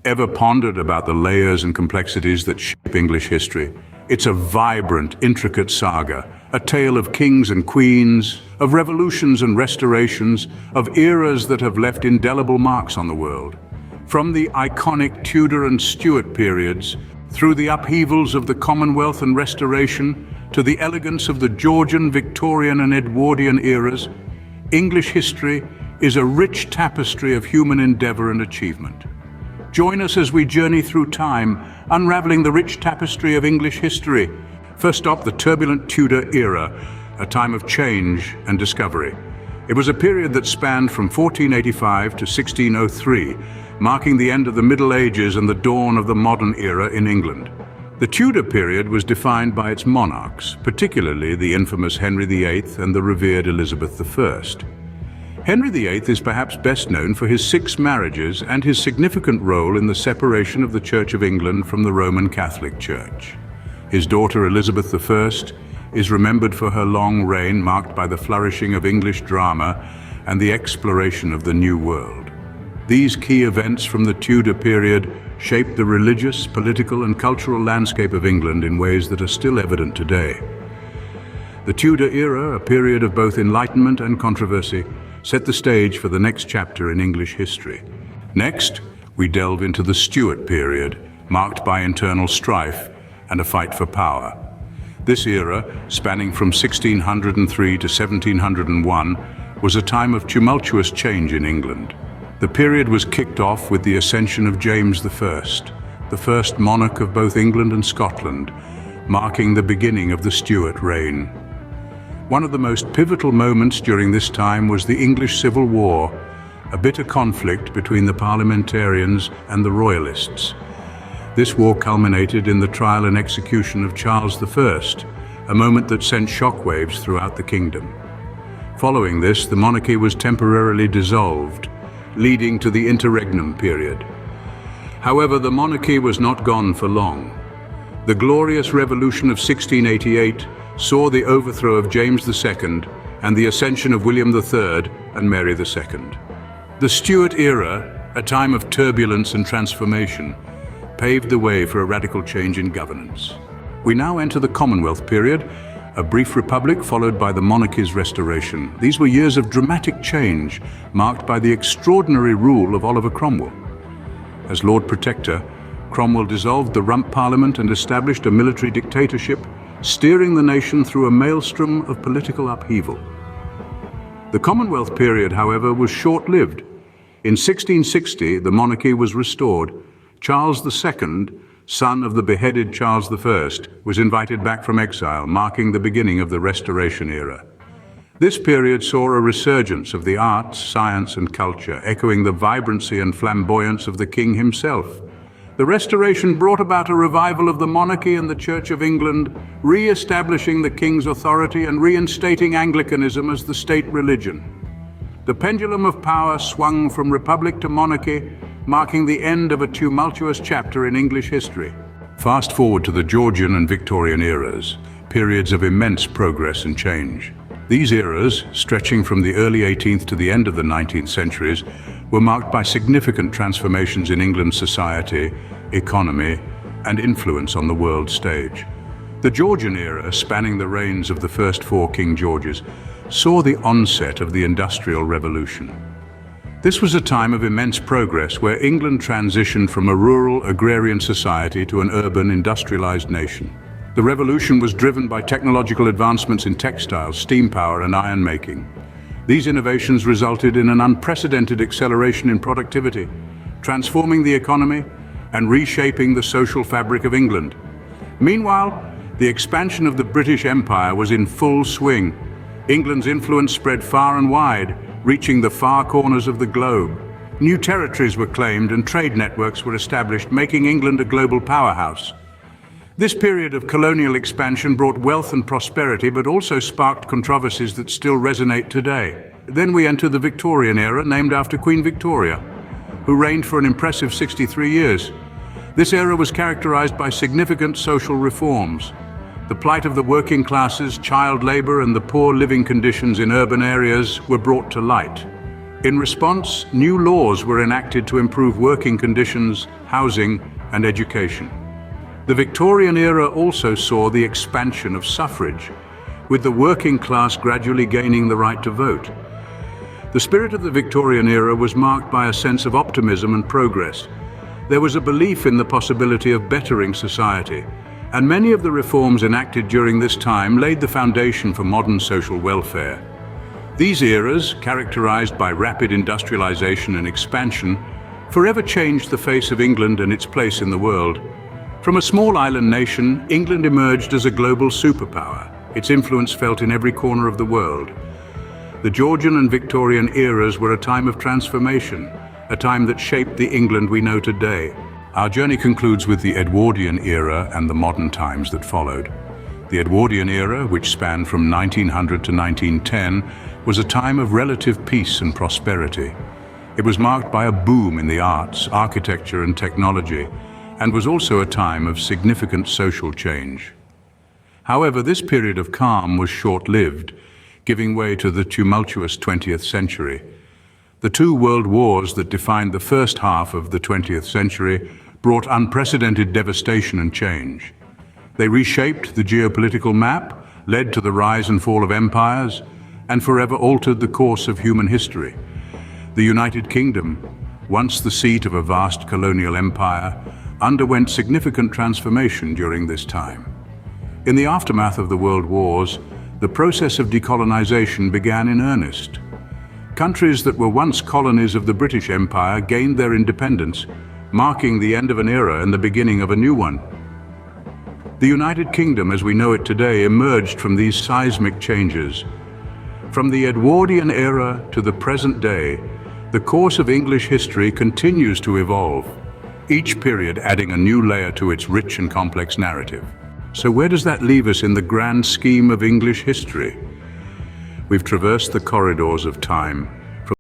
Ever pondered about the layers and complexities that shape English history? It's a vibrant, intricate saga, a tale of kings and queens, of revolutions and restorations, of eras that have left indelible marks on the world. From the iconic Tudor and Stuart periods, through the upheavals of the Commonwealth and Restoration, to the elegance of the Georgian, Victorian and Edwardian eras, English history is a rich tapestry of human endeavour and achievement. Join us as we journey through time, unraveling the rich tapestry of English history. First up, the turbulent Tudor era, a time of change and discovery. It was a period that spanned from 1485 to 1603, marking the end of the Middle Ages and the dawn of the modern era in England. The Tudor period was defined by its monarchs, particularly the infamous Henry VIII and the revered Elizabeth I. Henry VIII is perhaps best known for his 6 marriages and his significant role in the separation of the Church of England from the Roman Catholic Church. His daughter Elizabeth I is remembered for her long reign marked by the flourishing of English drama and the exploration of the New World. These key events from the Tudor period shaped the religious, political and cultural landscape of England in ways that are still evident today. The Tudor era, a period of both enlightenment and controversy, set the stage for the next chapter in English history. Next, we delve into the Stuart period, marked by internal strife and a fight for power. This era, spanning from 1603 to 1701, was a time of tumultuous change in England. The period was kicked off with the ascension of James I, the first monarch of both England and Scotland, marking the beginning of the Stuart reign. One of the most pivotal moments during this time was the English Civil War, a bitter conflict between the parliamentarians and the royalists. This war culminated in the trial and execution of Charles I, a moment that sent shockwaves throughout the kingdom. Following this, the monarchy was temporarily dissolved, leading to the interregnum period. However, the monarchy was not gone for long. The glorious revolution of 1688 saw the overthrow of James II and the ascension of William III and Mary II. The Stuart era, a time of turbulence and transformation, paved the way for a radical change in governance. We now enter the Commonwealth period, a brief republic followed by the monarchy's restoration. These were years of dramatic change, marked by the extraordinary rule of Oliver Cromwell. As Lord Protector, Cromwell dissolved the Rump Parliament and established a military dictatorship, steering the nation through a maelstrom of political upheaval. The Commonwealth period, however, was short-lived. In 1660, the monarchy was restored. Charles II, son of the beheaded Charles I, was invited back from exile, marking the beginning of the Restoration era. This period saw a resurgence of the arts, science and culture, echoing the vibrancy and flamboyance of the king himself. The Restoration brought about a revival of the monarchy and the Church of England, re-establishing the king's authority and reinstating Anglicanism as the state religion. The pendulum of power swung from republic to monarchy, marking the end of a tumultuous chapter in English history. Fast forward to the Georgian and Victorian eras, periods of immense progress and change. These eras, stretching from the early 18th to the end of the 19th centuries, were marked by significant transformations in England's society, economy, and influence on the world stage. The Georgian era, spanning the reigns of the first 4 King Georges, saw the onset of the Industrial Revolution. This was a time of immense progress where England transitioned from a rural agrarian society to an urban industrialized nation. The revolution was driven by technological advancements in textiles, steam power, and iron making. These innovations resulted in an unprecedented acceleration in productivity, transforming the economy and reshaping the social fabric of England. Meanwhile, the expansion of the British Empire was in full swing. England's influence spread far and wide, reaching the far corners of the globe. New territories were claimed and trade networks were established, making England a global powerhouse. This period of colonial expansion brought wealth and prosperity, but also sparked controversies that still resonate today. Then we enter the Victorian era, named after Queen Victoria, who reigned for an impressive 63 years. This era was characterized by significant social reforms. The plight of the working classes, child labor, and the poor living conditions in urban areas were brought to light. In response, new laws were enacted to improve working conditions, housing, and education. The Victorian era also saw the expansion of suffrage, with the working class gradually gaining the right to vote. The spirit of the Victorian era was marked by a sense of optimism and progress. There was a belief in the possibility of bettering society, and many of the reforms enacted during this time laid the foundation for modern social welfare. These eras, characterized by rapid industrialization and expansion, forever changed the face of England and its place in the world. From a small island nation, England emerged as a global superpower, its influence felt in every corner of the world. The Georgian and Victorian eras were a time of transformation, a time that shaped the England we know today. Our journey concludes with the Edwardian era and the modern times that followed. The Edwardian era, which spanned from 1900 to 1910, was a time of relative peace and prosperity. It was marked by a boom in the arts, architecture, and technology, and was also a time of significant social change. However, this period of calm was short-lived, giving way to the tumultuous 20th century. The two world wars that defined the first half of the 20th century brought unprecedented devastation and change. They reshaped the geopolitical map, led to the rise and fall of empires, and forever altered the course of human history. The United Kingdom, once the seat of a vast colonial empire, underwent significant transformation during this time. In the aftermath of the world wars, the process of decolonization began in earnest. Countries that were once colonies of the British Empire gained their independence, marking the end of an era and the beginning of a new one. The United Kingdom, as we know it today, emerged from these seismic changes. From the Edwardian era to the present day, the course of English history continues to evolve, each period adding a new layer to its rich and complex narrative. So where does that leave us in the grand scheme of English history? We've traversed the corridors of time,